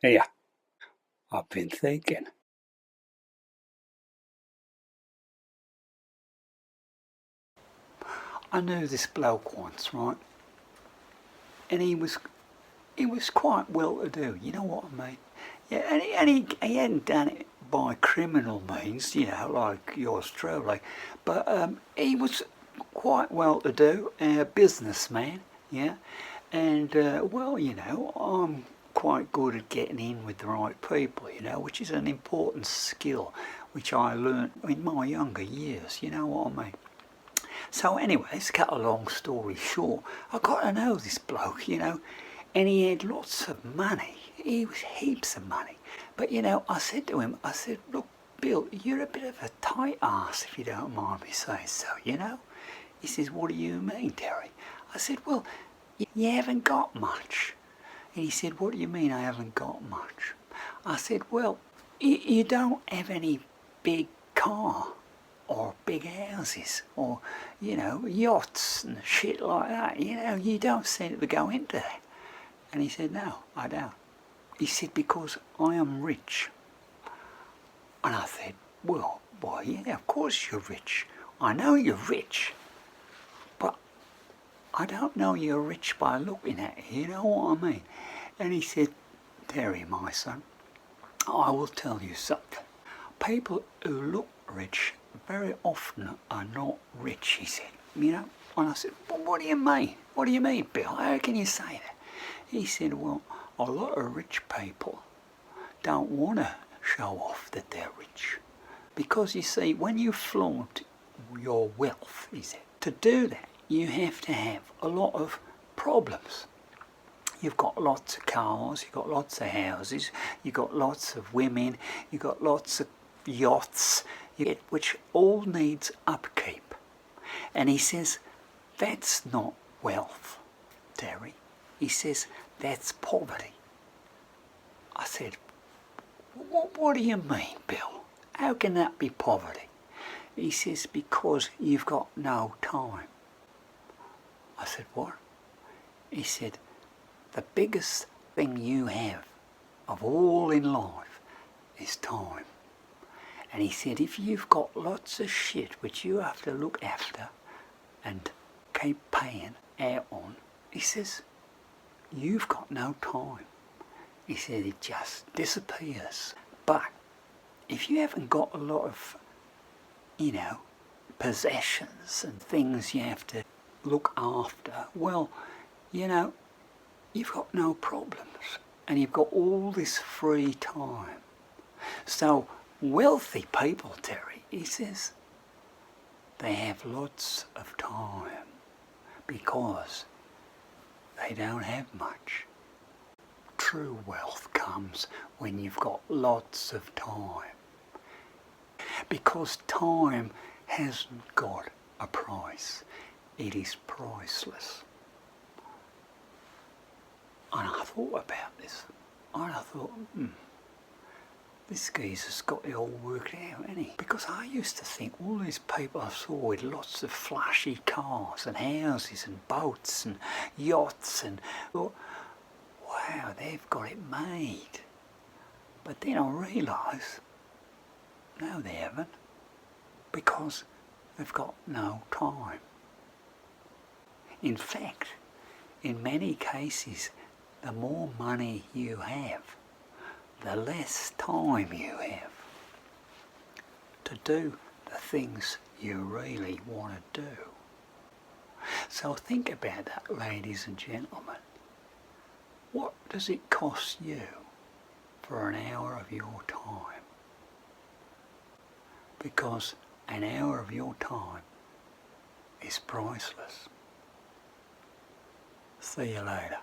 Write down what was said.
Here, I've been thinking. I knew this bloke once, right? And he was quite well to do, you know what I mean? Yeah, and he hadn't done it by criminal means, like yours truly, but he was quite well to do, a businessman, yeah? And, I'm quite good at getting in with the right people, which is an important skill which I learnt in my younger years, you know what I mean? So anyways, cut a long story short, I got to know this bloke, and he had lots of money. He was heaps of money. But I said to him, look, Bill, you're a bit of a tight ass if you don't mind me saying so, He says, what do you mean, Terry? I said, well, you haven't got much. And he said, what do you mean I haven't got much? I said, well, you don't have any big car or big houses or, yachts and shit like that. You don't seem to go into that. And he said, no, I don't. He said, because I am rich. And I said, well, why, yeah, of course you're rich. I know you're rich. But I don't know you're rich by looking at you, you know what I mean? And he said, Terry, my son, I will tell you something. People who look rich very often are not rich, he said, And I said, well, what do you mean? What do you mean, Bill? How can you say that? He said, well, a lot of rich people don't want to show off that they're rich. Because, you see, when you flaunt your wealth, he said, to do that, you have to have a lot of problems. You've got lots of cars, you've got lots of houses, you've got lots of women, you've got lots of yachts, which all needs upkeep. And he says, that's not wealth, Terry. He says, that's poverty. I said, what do you mean, Bill? How can that be poverty? He says, because you've got no time. I said, what? He said, the biggest thing you have of all in life is time. And he said, if you've got lots of shit which you have to look after and keep paying out on, he says, you've got no time. He said, it just disappears. But if you haven't got a lot of, possessions and things you have to look after, well, you've got no problems. And you've got all this free time. So wealthy people, Terry, he says, they have lots of time because they don't have much. True wealth comes when you've got lots of time. Because time hasn't got a price. It is priceless. And I thought about this. And I thought, this geezer's got it all worked out, hasn't he? Because I used to think all these people I saw with lots of flashy cars and houses and boats and yachts and thought, wow, they've got it made. But then I realised, no, they haven't. Because they've got no time. In fact, in many cases, the more money you have, the less time you have to do the things you really want to do. So think about that, ladies and gentlemen. What does it cost you for an hour of your time? Because an hour of your time is priceless. See you later.